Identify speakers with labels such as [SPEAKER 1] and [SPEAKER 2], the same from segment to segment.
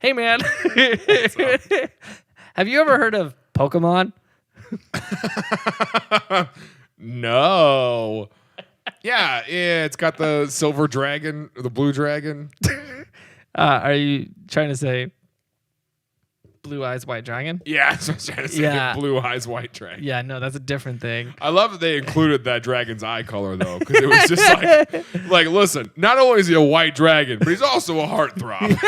[SPEAKER 1] Hey, man. Have you ever heard of Pokemon?
[SPEAKER 2] No. Yeah, it's got the silver dragon, the blue dragon.
[SPEAKER 1] Are you trying to say Blue Eyes White Dragon?
[SPEAKER 2] Yeah, that's what I was trying to say.
[SPEAKER 1] Yeah.
[SPEAKER 2] The blue eyes white dragon.
[SPEAKER 1] Yeah, no, that's a different thing.
[SPEAKER 2] I love that they included that dragon's eye color though, because it was just like, listen, not only is he a white dragon, but he's also a heartthrob.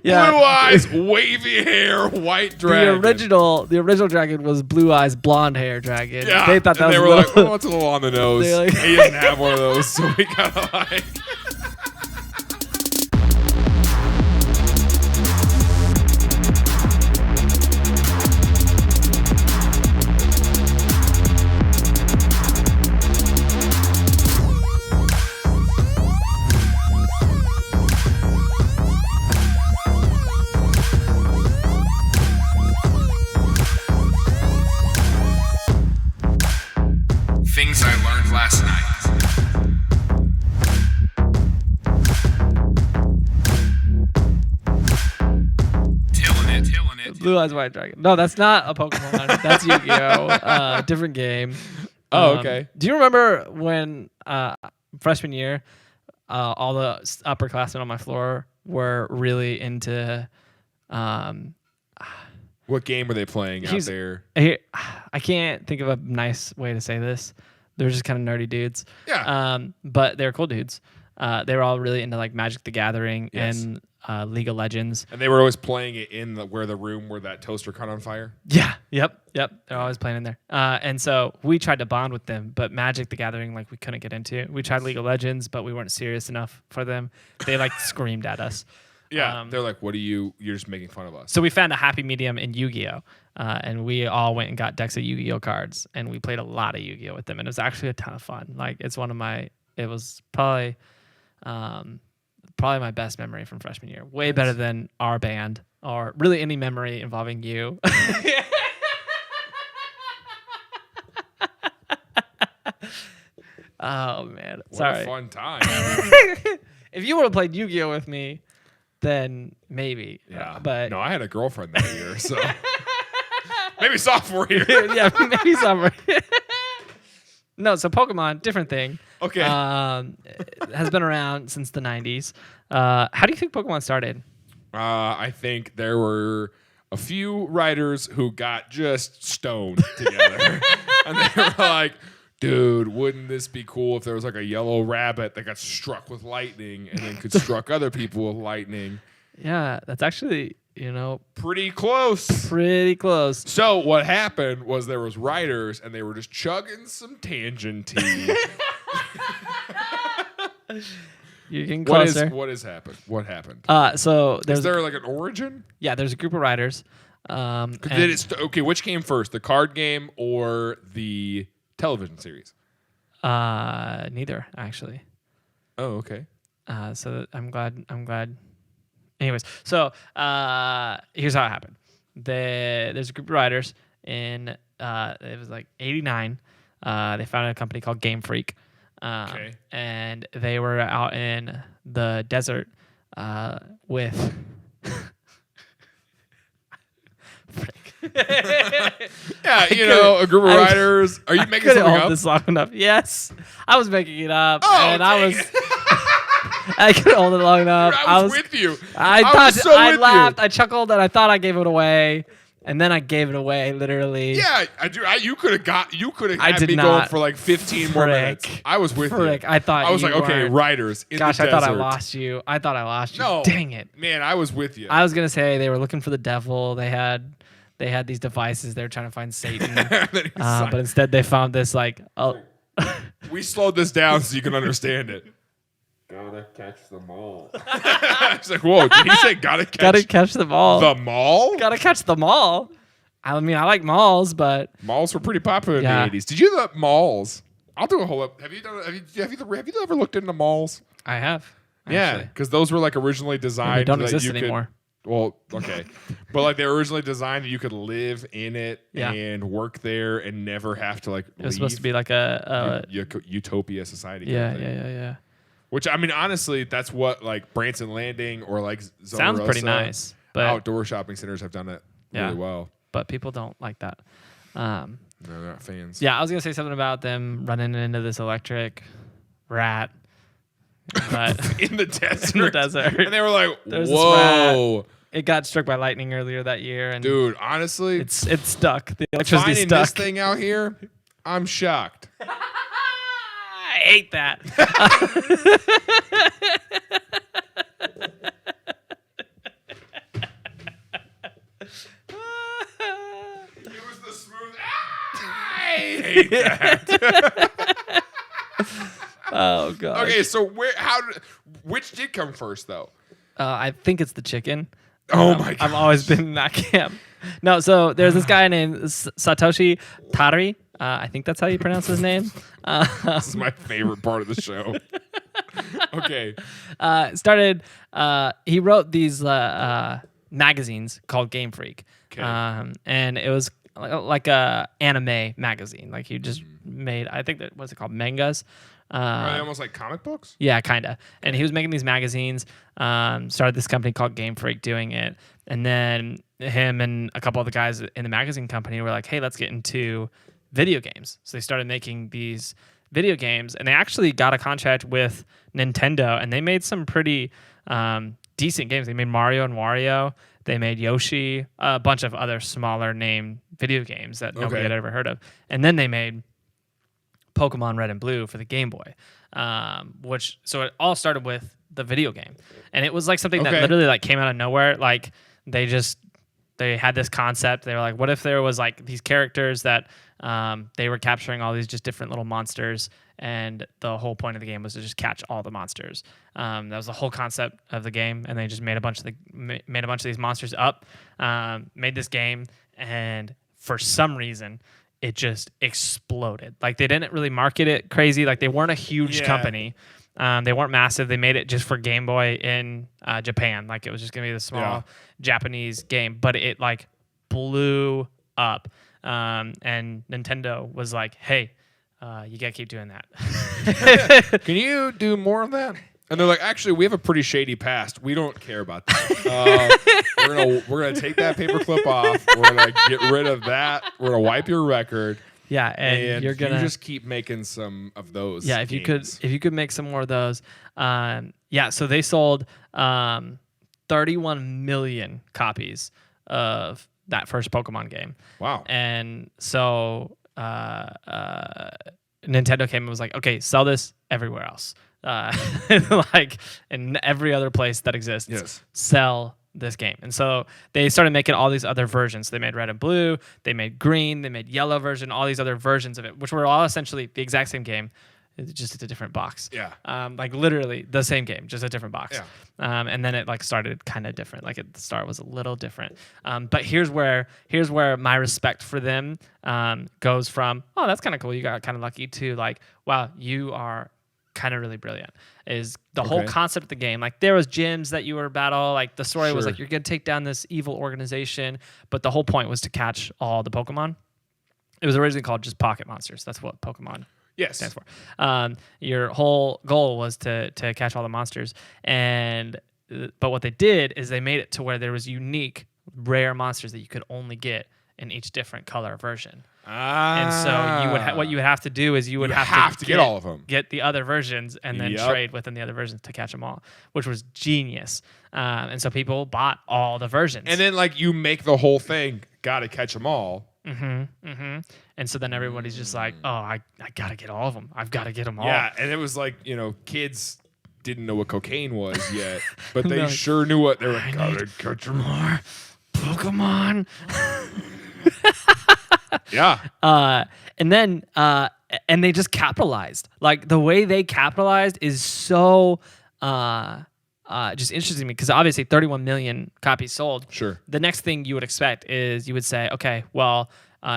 [SPEAKER 1] Yeah.
[SPEAKER 2] Blue eyes, wavy hair, white dragon.
[SPEAKER 1] The original dragon was Blue Eyes Blonde Hair Dragon.
[SPEAKER 2] Yeah,
[SPEAKER 1] They thought that
[SPEAKER 2] and
[SPEAKER 1] was
[SPEAKER 2] they were like, oh, it's a little on the nose.
[SPEAKER 1] They're like-
[SPEAKER 2] He doesn't have one of those, so we gotta like. Things I learned last night. Tilling it.
[SPEAKER 1] Blue Eyes White Dragon. No, that's not a Pokemon. That's Yu-Gi-Oh. Different game.
[SPEAKER 2] Oh, okay.
[SPEAKER 1] Do you remember when freshman year, all the upperclassmen on my floor were really into
[SPEAKER 2] What game were they playing out
[SPEAKER 1] He's-
[SPEAKER 2] there?
[SPEAKER 1] I can't think of a nice way to say this. They're just kind of nerdy dudes.
[SPEAKER 2] Yeah.
[SPEAKER 1] But they're cool dudes. They were all really into like Magic the Gathering
[SPEAKER 2] Yes.
[SPEAKER 1] and League of Legends.
[SPEAKER 2] And they were always playing it in the room where that toaster caught on fire.
[SPEAKER 1] Yeah. Yep. They're always playing in there. And so we tried to bond with them, but Magic the Gathering, like we couldn't get into. We tried League of Legends, but we weren't serious enough for them. They like screamed at us.
[SPEAKER 2] Yeah. They're like, you're just making fun of us.
[SPEAKER 1] So we found a happy medium in Yu-Gi-Oh! And we all went and got decks of Yu-Gi-Oh! Cards, and we played a lot of Yu-Gi-Oh! With them, and it was actually a ton of fun. Like it was probably my best memory from freshman year. Way better than our band or really any memory involving you. Oh man,
[SPEAKER 2] What
[SPEAKER 1] sorry.
[SPEAKER 2] a fun time.
[SPEAKER 1] If you would have played Yu-Gi-Oh! With me, then maybe.
[SPEAKER 2] Yeah.
[SPEAKER 1] But
[SPEAKER 2] no, I had a girlfriend that year, so maybe sophomore year.
[SPEAKER 1] yeah, maybe summer. No, so Pokemon, different thing.
[SPEAKER 2] Okay.
[SPEAKER 1] Has been around since the 90s. How do you think Pokemon started?
[SPEAKER 2] I think there were a few writers who got just stoned together. And they were like, dude, wouldn't this be cool if there was like a yellow rabbit that got struck with lightning and then could struck other people with lightning?
[SPEAKER 1] Yeah, that's actually,
[SPEAKER 2] Pretty close.
[SPEAKER 1] pretty close.
[SPEAKER 2] So what happened was there was writers and they were just chugging some tangent tea.
[SPEAKER 1] You're getting closer.
[SPEAKER 2] What has happened? What happened?
[SPEAKER 1] So
[SPEAKER 2] Is
[SPEAKER 1] there's
[SPEAKER 2] there like an origin?
[SPEAKER 1] there's a group of writers.
[SPEAKER 2] Did it okay, which came first, the card game or the television series?
[SPEAKER 1] Neither actually.
[SPEAKER 2] Oh, okay.
[SPEAKER 1] So I'm glad. Anyways, so here's how it happened. There's a group of writers in it was like 89. They founded a company called Game Freak.
[SPEAKER 2] Okay.
[SPEAKER 1] And they were out in the desert with
[SPEAKER 2] Yeah, a group of writers. Are you making
[SPEAKER 1] couldn't
[SPEAKER 2] something
[SPEAKER 1] hold
[SPEAKER 2] up?
[SPEAKER 1] this long enough. Yes, I was making it up,
[SPEAKER 2] Oh,
[SPEAKER 1] and I
[SPEAKER 2] dang
[SPEAKER 1] was.
[SPEAKER 2] it.
[SPEAKER 1] I couldn't hold it long enough.
[SPEAKER 2] I was with you.
[SPEAKER 1] I
[SPEAKER 2] was so
[SPEAKER 1] I
[SPEAKER 2] with
[SPEAKER 1] laughed.
[SPEAKER 2] you.
[SPEAKER 1] I chuckled, and I thought I gave it away, and then I gave it away literally.
[SPEAKER 2] Yeah, I do. You could have
[SPEAKER 1] I
[SPEAKER 2] had
[SPEAKER 1] did
[SPEAKER 2] me going
[SPEAKER 1] not.
[SPEAKER 2] for like 15 more minutes. I was with
[SPEAKER 1] Frick,
[SPEAKER 2] you.
[SPEAKER 1] I thought
[SPEAKER 2] I was
[SPEAKER 1] you
[SPEAKER 2] like, okay,
[SPEAKER 1] weren't.
[SPEAKER 2] writers in
[SPEAKER 1] Gosh,
[SPEAKER 2] the
[SPEAKER 1] I thought I
[SPEAKER 2] desert.
[SPEAKER 1] lost you.
[SPEAKER 2] No.
[SPEAKER 1] Dang it.
[SPEAKER 2] Man, I was with you.
[SPEAKER 1] I was gonna say they were looking for the devil. They had these devices. They were trying to find Satan,
[SPEAKER 2] Then he was
[SPEAKER 1] but instead they found this like.
[SPEAKER 2] we slowed this down so you can understand it. Gotta catch them all. It's like, whoa, did he say gotta
[SPEAKER 1] catch them all.
[SPEAKER 2] the mall?
[SPEAKER 1] Gotta catch them all. I mean, I like malls, but
[SPEAKER 2] Malls were pretty popular
[SPEAKER 1] Yeah.
[SPEAKER 2] in the 80s. Did you know that malls? I'll do a whole up. Have you ever looked into malls?
[SPEAKER 1] I have.
[SPEAKER 2] Yeah,
[SPEAKER 1] actually.
[SPEAKER 2] because those were like originally designed.
[SPEAKER 1] They don't
[SPEAKER 2] that
[SPEAKER 1] exist
[SPEAKER 2] you could-
[SPEAKER 1] anymore.
[SPEAKER 2] Well, okay, but like they were originally designed that you could live in it
[SPEAKER 1] Yeah.
[SPEAKER 2] and work there and never have to like.
[SPEAKER 1] It was supposed to be like a
[SPEAKER 2] utopia society.
[SPEAKER 1] yeah,
[SPEAKER 2] kind of thing.
[SPEAKER 1] yeah.
[SPEAKER 2] Which, I mean, honestly, that's what like Branson Landing or like Zona
[SPEAKER 1] Sounds pretty
[SPEAKER 2] Rosa,
[SPEAKER 1] nice, but
[SPEAKER 2] outdoor shopping centers have done it really well.
[SPEAKER 1] But people don't like that.
[SPEAKER 2] No, they're not fans.
[SPEAKER 1] Yeah, I was gonna say something about them running into this electric rat, but
[SPEAKER 2] in the desert.
[SPEAKER 1] in the desert,
[SPEAKER 2] And they were like,
[SPEAKER 1] There's
[SPEAKER 2] whoa.
[SPEAKER 1] it got struck by lightning earlier that year, and
[SPEAKER 2] Dude, honestly,
[SPEAKER 1] it's stuck. The electricity's
[SPEAKER 2] finding
[SPEAKER 1] stuck.
[SPEAKER 2] this thing out here, I'm shocked.
[SPEAKER 1] I hate that.
[SPEAKER 2] It was the smooth. I hate that.
[SPEAKER 1] Oh god.
[SPEAKER 2] Okay, so which did come first though?
[SPEAKER 1] I think it's the chicken.
[SPEAKER 2] Oh my god!
[SPEAKER 1] I've always been in that camp. No, so there's this guy named Satoshi Tari. I think that's how you pronounce his name.
[SPEAKER 2] This is my favorite part of the show. Okay.
[SPEAKER 1] He wrote these magazines called Game Freak.
[SPEAKER 2] Okay.
[SPEAKER 1] And it was like a anime magazine. Like he just made, I think that, what's it called? Mangas.
[SPEAKER 2] Are they almost like comic books?
[SPEAKER 1] Yeah, kind of. And he was making these magazines, started this company called Game Freak doing it. And then him and a couple of the guys in the magazine company were like, hey, let's get into video games. So they started making these video games, and they actually got a contract with Nintendo, and they made some pretty decent games. They made Mario and Wario. They made Yoshi, a bunch of other smaller name video games that nobody had ever heard of. And then they made Pokemon Red and Blue for the Game Boy, so it all started with the video game, and it was like something that literally like came out of nowhere. Like they had this concept. They were like, what if there was like these characters that they were capturing all these just different little monsters, and the whole point of the game was to just catch all the monsters. That was the whole concept of the game, and they just made a bunch of these monsters up, made this game, and for some reason it just exploded. Like they didn't really market it crazy. Like they weren't a huge company. They weren't massive. They made it just for Game Boy in Japan. Like it was just gonna be the small Japanese game, but it like blew up. And Nintendo was like, "Hey, you gotta keep doing that."
[SPEAKER 2] Can you do more of that? And they're like, actually, we have a pretty shady past. We don't care about that. We're gonna take that paperclip off. We're gonna get rid of that. We're gonna wipe your record.
[SPEAKER 1] Yeah, and you're gonna
[SPEAKER 2] just keep making some of those.
[SPEAKER 1] Yeah, if you could make some more of those. So they sold 31 million copies of that first Pokemon game.
[SPEAKER 2] Wow.
[SPEAKER 1] And so Nintendo came and was like, okay, sell this everywhere else. Like in every other place that exists, sell this game. And so they started making all these other versions. They made Red and Blue, they made Green, they made Yellow version, all these other versions of it, which were all essentially the exact same game, just a different box.
[SPEAKER 2] Yeah.
[SPEAKER 1] Like literally the same game, just a different box.
[SPEAKER 2] Yeah.
[SPEAKER 1] And then it like started kind of different. Like at the start was a little different. But here's where my respect for them goes from, oh, that's kind of cool, you got kind of lucky, to like, wow, you are kind of really brilliant. Is the whole concept of the game. Like there was gyms that you were battle, like the story was like you're gonna take down this evil organization, but the whole point was to catch all the Pokemon. It was originally called just Pocket Monsters. That's what Pokemon stands for. Your whole goal was to catch all the monsters, but what they did is they made it to where there was unique, rare monsters that you could only get in each different color version. And so what you would have to do is you would have to
[SPEAKER 2] get all of them,
[SPEAKER 1] get the other versions, and then trade within the other versions to catch them all, which was genius. And so people bought all the versions.
[SPEAKER 2] And then like you make the whole thing, gotta catch them all.
[SPEAKER 1] And so then everybody's just like, oh, I gotta get all of them. I've got to get them all.
[SPEAKER 2] Yeah, and it was like, kids didn't know what cocaine was yet, but they sure knew what they were. Gotta catch them
[SPEAKER 1] more Pokemon.
[SPEAKER 2] Yeah.
[SPEAKER 1] And then and they just capitalized. Like the way they capitalized is so just interesting to me, because obviously 31 million copies sold.
[SPEAKER 2] Sure.
[SPEAKER 1] The next thing you would expect is you would say, okay, well,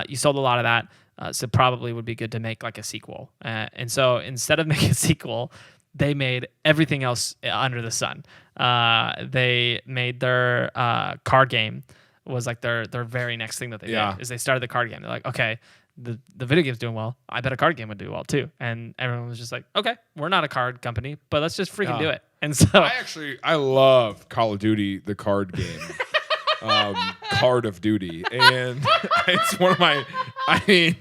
[SPEAKER 1] you sold a lot of that, so probably would be good to make like a sequel. And so instead of making a sequel, they made everything else under the sun. They made their card game was like their very next thing that they did, is they started the card game. They're like, okay, the video game's doing well. I bet a card game would do well too. And everyone was just like, okay, we're not a card company, but let's just freaking do it. And so
[SPEAKER 2] I love Call of Duty, the card game. Card of Duty, and it's one of my. I mean,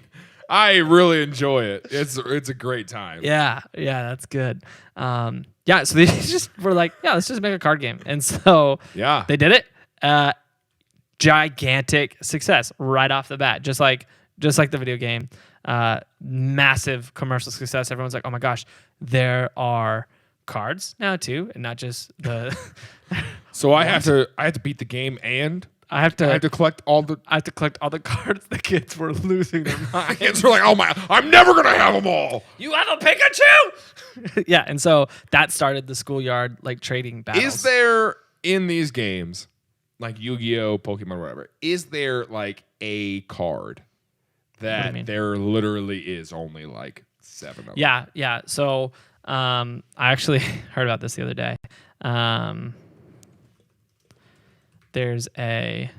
[SPEAKER 2] I really enjoy it. It's a great time.
[SPEAKER 1] Yeah, that's good. So they just were like, yeah, let's just make a card game, and so they did it. Gigantic success right off the bat, just like the video game. Massive commercial success. Everyone's like, oh my gosh, there are cards now too, and not just the.
[SPEAKER 2] So I have to beat the game, and I have to collect all the
[SPEAKER 1] cards. The kids were losing their minds.
[SPEAKER 2] The kids were like, "Oh my! I'm never gonna have them all."
[SPEAKER 1] You have a Pikachu. Yeah, and so that started the schoolyard like trading battles.
[SPEAKER 2] Is there in these games, like Yu-Gi-Oh, Pokemon, whatever? Is there like a card that there literally is only like 7 of them?
[SPEAKER 1] Yeah. So I actually heard about this the other day. There's a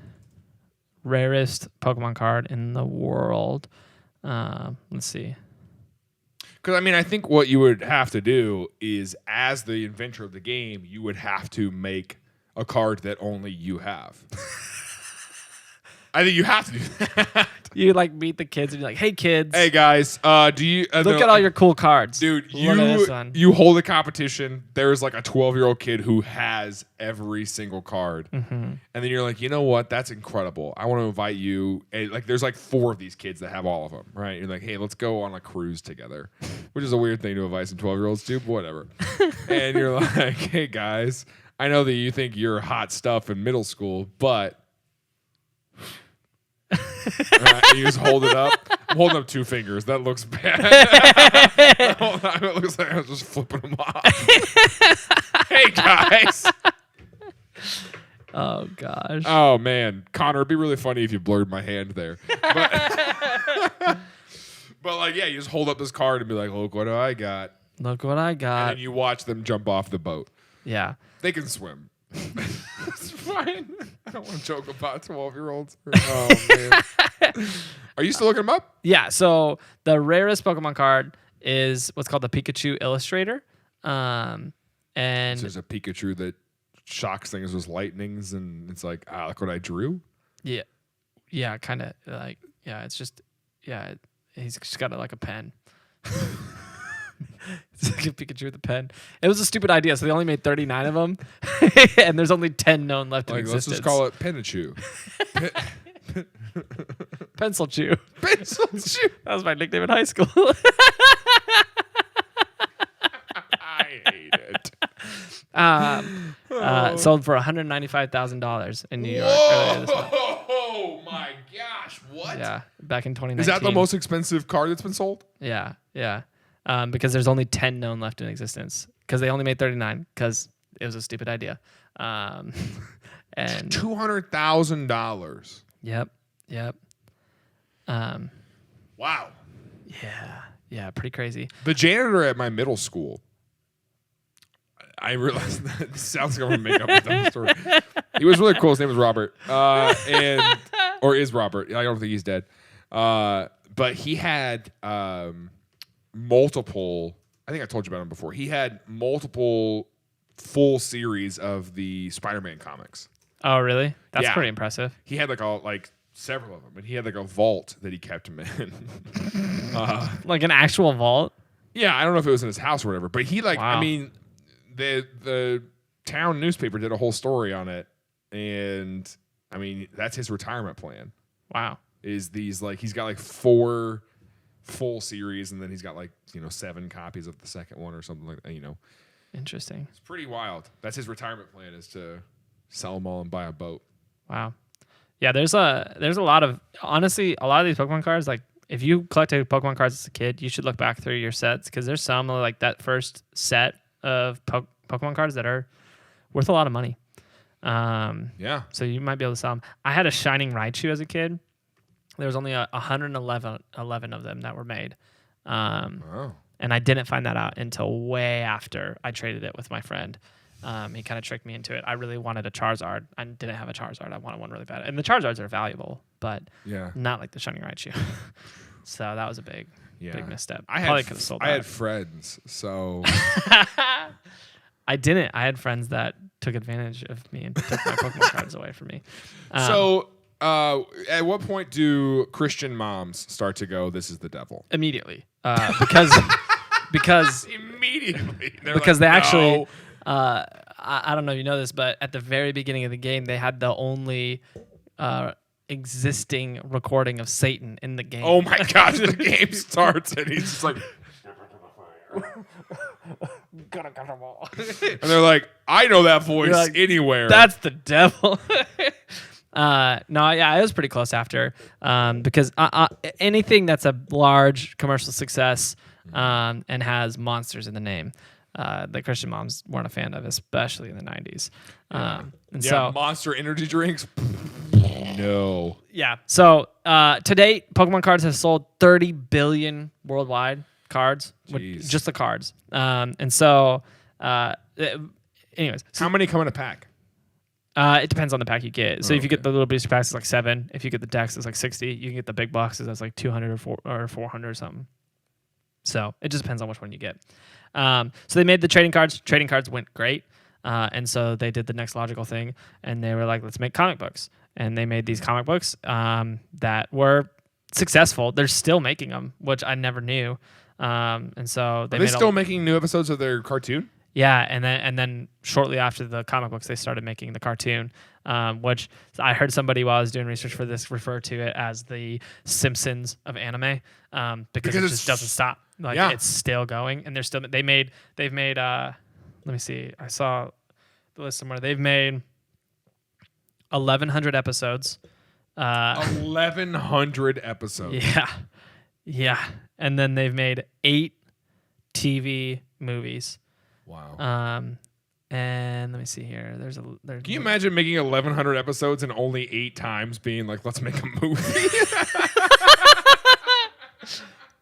[SPEAKER 1] rarest Pokemon card in the world. Let's see.
[SPEAKER 2] Because, I mean, I think what you would have to do is, as the inventor of the game, you would have to make a card that only you have. I think you have to do that.
[SPEAKER 1] You like meet the kids and you're like, hey kids.
[SPEAKER 2] Hey guys, do you
[SPEAKER 1] look at all your cool cards.
[SPEAKER 2] Dude, you hold a competition. There's like a 12-year-old kid who has every single card. Mm-hmm. And then you're like, you know what? That's incredible. I want to invite you. And like there's like 4 of these kids that have all of them, right? You're like, hey, let's go on a cruise together. Which is a weird thing to invite some 12-year-olds to, but whatever. And you're like, hey guys, I know that you think you're hot stuff in middle school, but right, you just hold it up. I'm holding up 2 fingers. That looks bad. It looks like I was just flipping them off. Hey guys.
[SPEAKER 1] Oh gosh.
[SPEAKER 2] Oh man, Connor, it'd be really funny if you blurred my hand there. But like, yeah, you just hold up this card and be like, "Look what I got."
[SPEAKER 1] Look what I got.
[SPEAKER 2] And then you watch them jump off the boat.
[SPEAKER 1] Yeah,
[SPEAKER 2] they can swim. It's fine. I don't want to joke about 12-year-olds. Oh man. Are you still looking them up?
[SPEAKER 1] Yeah. So the rarest Pokemon card is what's called the Pikachu Illustrator. And
[SPEAKER 2] there's a Pikachu that shocks things with lightnings, and it's like, look what I drew.
[SPEAKER 1] Yeah. Yeah. Kind of like, yeah. It's just, yeah. He's just got like a pen. It's like a Pikachu with a pen. It was a stupid idea, so they only made 39 of them, and there's only 10 known left in existence.
[SPEAKER 2] Let's just call it Penichu.
[SPEAKER 1] Pencil Chew.
[SPEAKER 2] Pencil Chew.
[SPEAKER 1] That was my nickname in high school.
[SPEAKER 2] I hate it.
[SPEAKER 1] Sold for $195,000 in New York.
[SPEAKER 2] Oh my gosh! What?
[SPEAKER 1] Yeah, back in 2019.
[SPEAKER 2] Is that the most expensive card that's been sold?
[SPEAKER 1] Yeah. Because there's only 10 known left in existence. Because they only made 39. Because it was a stupid idea. And
[SPEAKER 2] $200,000.
[SPEAKER 1] Yep.
[SPEAKER 2] Wow.
[SPEAKER 1] Yeah. Pretty crazy.
[SPEAKER 2] The janitor at my middle school. I realized that this sounds like I'm gonna make up a story. He was really cool. His name was Robert, or is Robert? I don't think he's dead. But he had multiple. I think I told you about him before. He had multiple full series of the Spider-Man comics.
[SPEAKER 1] Oh, really? That's pretty impressive.
[SPEAKER 2] He had like several of them, and he had like a vault that he kept them in.
[SPEAKER 1] Like an actual vault?
[SPEAKER 2] Yeah, I don't know if it was in his house or whatever, but he like,
[SPEAKER 1] wow.
[SPEAKER 2] I mean, the town newspaper did a whole story on it, and I mean, that's his retirement plan.
[SPEAKER 1] Wow.
[SPEAKER 2] Is these like, he's got like 4 full series, and then he's got like, 7 copies of the second one or something like that,
[SPEAKER 1] Interesting.
[SPEAKER 2] It's pretty wild. That's his retirement plan, is to sell them all and buy a boat.
[SPEAKER 1] Wow. Yeah, there's a lot of, honestly, a lot of these Pokemon cards, like if you collected Pokemon cards as a kid, you should look back through your sets, because there's some like that first set of Pokemon cards that are worth a lot of money.
[SPEAKER 2] Yeah.
[SPEAKER 1] So you might be able to sell them. I had a Shining Raichu as a kid. There was only 111 of them that were made. And I didn't find that out until way after I traded it with my friend. He kind of tricked me into it. I really wanted a Charizard. I didn't have a Charizard. I wanted one really bad. And the Charizards are valuable, but not like the Shining Raichu. So that was a big misstep.
[SPEAKER 2] I
[SPEAKER 1] Probably could have sold that.
[SPEAKER 2] I had friends, so
[SPEAKER 1] I didn't. I had friends that took advantage of me and took my Pokemon cards away from me.
[SPEAKER 2] At what point do Christian moms start to go, "This is the devil"?
[SPEAKER 1] Immediately, because
[SPEAKER 2] Immediately,
[SPEAKER 1] because they actually. I don't know if you know this, but at the very beginning of the game, they had the only existing recording of Satan in the game.
[SPEAKER 2] Oh my gosh, the game starts and he's just like, and they're like, I know that voice
[SPEAKER 1] like,
[SPEAKER 2] anywhere.
[SPEAKER 1] That's the devil. No, yeah, it was pretty close after, because anything that's a large commercial success and has monsters in the name, the Christian moms weren't a fan of, especially in the 90s. So
[SPEAKER 2] Monster energy drinks. No.
[SPEAKER 1] Yeah. So to date, Pokemon cards have sold 30 billion worldwide cards, just the cards. And so, anyways,
[SPEAKER 2] how many come in a pack?
[SPEAKER 1] It depends on the pack you get. So if you get the little booster packs, it's like 7. If you get the decks, it's like 60. You can get the big boxes, that's like 200 or 400 or something. So it just depends on which one you get. So they made the trading cards. Trading cards went great. And so they did the next logical thing, and they were like, let's make comic books. And they made these comic books that were successful. They're still making them, which I never knew. And so
[SPEAKER 2] Are they still making new episodes of their cartoon?
[SPEAKER 1] Yeah, and then shortly after the comic books, they started making the cartoon, which I heard somebody while I was doing research for this refer to it as the Simpsons of anime, because it just doesn't stop. It's still going, and they've made. Let me see. I saw the list somewhere. They've made 1,100 episodes.
[SPEAKER 2] 1,100 episodes.
[SPEAKER 1] Yeah, and then they've made 8 TV movies.
[SPEAKER 2] Wow.
[SPEAKER 1] And let me see here. Can
[SPEAKER 2] you imagine making 1,100 episodes and only 8 times being like, let's make a movie?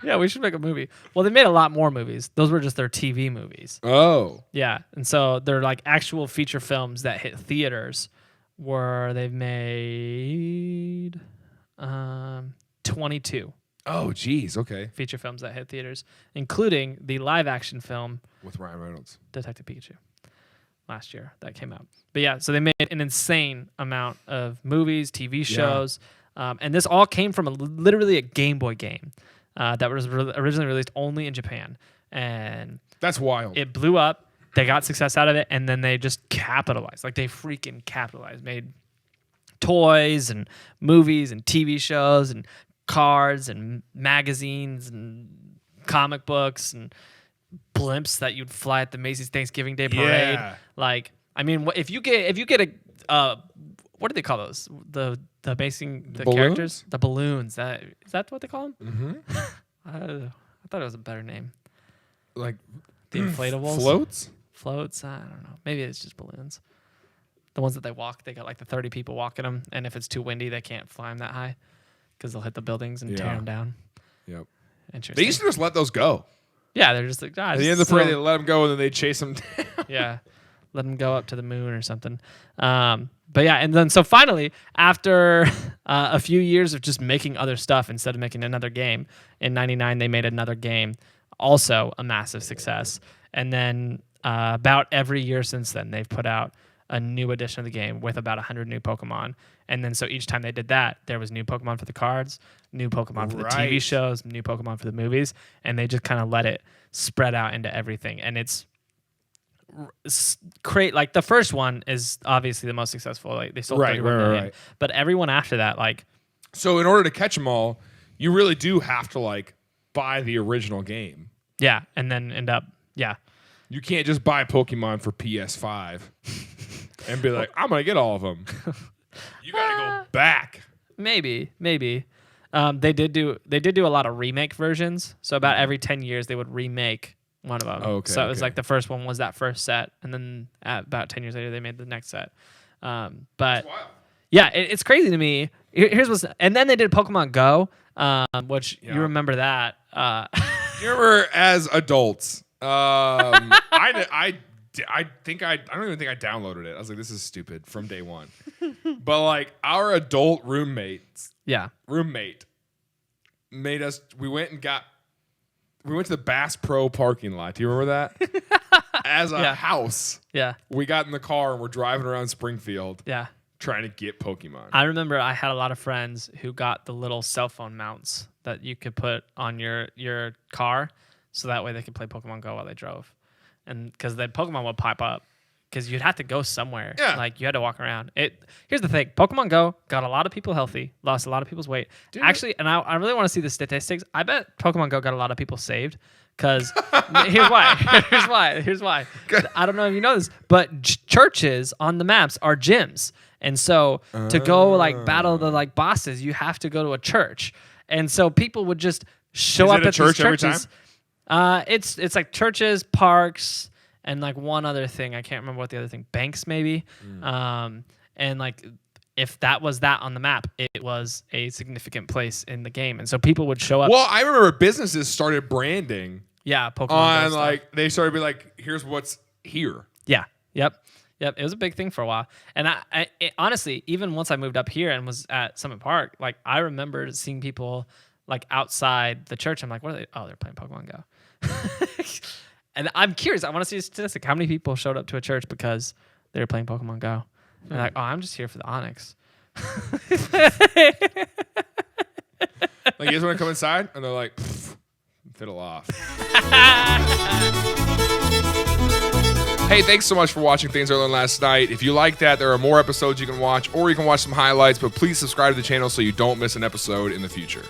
[SPEAKER 1] Yeah, we should make a movie. Well, they made a lot more movies. Those were just their TV movies.
[SPEAKER 2] Oh.
[SPEAKER 1] Yeah, and so they're like actual feature films that hit theaters. They've made 22.
[SPEAKER 2] Oh, geez. Okay.
[SPEAKER 1] Feature films that hit theaters, including the live action film
[SPEAKER 2] with Ryan Reynolds,
[SPEAKER 1] Detective Pikachu, last year that came out. But yeah, so they made an insane amount of movies, TV shows, and this all came from literally a Game Boy game that was originally released only in Japan, and
[SPEAKER 2] that's wild.
[SPEAKER 1] It blew up. They got success out of it, and then they just capitalized. Like they freaking capitalized. Made toys and movies and TV shows and cards and magazines and comic books and blimps that you'd fly at the Macy's Thanksgiving Day parade.
[SPEAKER 2] Yeah.
[SPEAKER 1] Like, I mean, if you get a what do they call those? The characters, the balloons. Is that what they call them?
[SPEAKER 2] Mm-hmm.
[SPEAKER 1] I thought it was a better name.
[SPEAKER 2] Like
[SPEAKER 1] the inflatables, floats. I don't know. Maybe it's just balloons. The ones that they walk, they got like the 30 people walking them, and if it's too windy, they can't fly them that high because they'll hit the buildings and tear them down.
[SPEAKER 2] Yep.
[SPEAKER 1] Interesting.
[SPEAKER 2] They used to just let those go.
[SPEAKER 1] Yeah, they're just like,
[SPEAKER 2] at the end of the parade, they let them go, and then they chase them down.
[SPEAKER 1] Yeah, let them go up to the moon or something. But yeah, and then so finally, after a few years of just making other stuff instead of making another game, in '99 they made another game, also a massive success. And then about every year since then, they've put out a new edition of the game with about 100 new Pokemon. And then so each time they did that, there was new Pokemon for the cards, new Pokemon for the TV shows, new Pokemon for the movies, and they just kind of let it spread out into everything. And it's great. Like the first one is obviously the most successful. Like they sold 31 million. But everyone after that, like,
[SPEAKER 2] so in order to catch them all, you really do have to like buy the original game.
[SPEAKER 1] Yeah, and then end up
[SPEAKER 2] You can't just buy Pokemon for PS5 and be like, I'm gonna get all of them. You gotta go back.
[SPEAKER 1] Maybe. They did do a lot of remake versions. So about every 10 years they would remake one of them.
[SPEAKER 2] Okay,
[SPEAKER 1] so it was like the first one was that first set, and then about 10 years later they made the next set. But yeah, it's crazy to me. And then they did Pokemon Go, which you remember that.
[SPEAKER 2] You remember as adults. I don't even think I downloaded it. I was like, this is stupid from day one. But like our adult roommate made us. We went to the Bass Pro parking lot. Do you remember that? As a house.
[SPEAKER 1] Yeah.
[SPEAKER 2] We got in the car and we're driving around Springfield.
[SPEAKER 1] Yeah.
[SPEAKER 2] Trying to get Pokemon.
[SPEAKER 1] I remember I had a lot of friends who got the little cell phone mounts that you could put on your car, so that way they could play Pokemon Go while they drove, and because the Pokemon would pop up, because you'd have to go somewhere.
[SPEAKER 2] Yeah.
[SPEAKER 1] Like you had to walk around. Here's the thing: Pokemon Go got a lot of people healthy, lost a lot of people's weight.
[SPEAKER 2] Dude.
[SPEAKER 1] Actually, and I really want to see the statistics. I bet Pokemon Go got a lot of people saved. Because here's why. Here's why. I don't know if you know this, but churches on the maps are gyms. And so to go like battle the like bosses, you have to go to a church. And so people would just show up at
[SPEAKER 2] church
[SPEAKER 1] these
[SPEAKER 2] every
[SPEAKER 1] churches. It's like churches, parks, and like one other thing. I can't remember what the other thing. Banks maybe. And like if that was that on the map, it was a significant place in the game. And so people would show up.
[SPEAKER 2] Well, I remember businesses started branding.
[SPEAKER 1] Yeah, Pokemon
[SPEAKER 2] on
[SPEAKER 1] Go
[SPEAKER 2] like they started to be like, here's what's here.
[SPEAKER 1] Yeah. Yep. It was a big thing for a while. And it, honestly, even once I moved up here and was at Summit Park, like I remember seeing people like outside the church. I'm like, what are they? Oh, they're playing Pokemon Go. And I'm curious. I want to see a statistic. How many people showed up to a church because they were playing Pokemon Go? They're like, oh, I'm just here for the Onyx.
[SPEAKER 2] Like, you guys want to come inside? And they're like, fiddle off. Hey, thanks so much for watching Things I Learned Last Night. If you like that, there are more episodes you can watch, or you can watch some highlights, but please subscribe to the channel so you don't miss an episode in the future.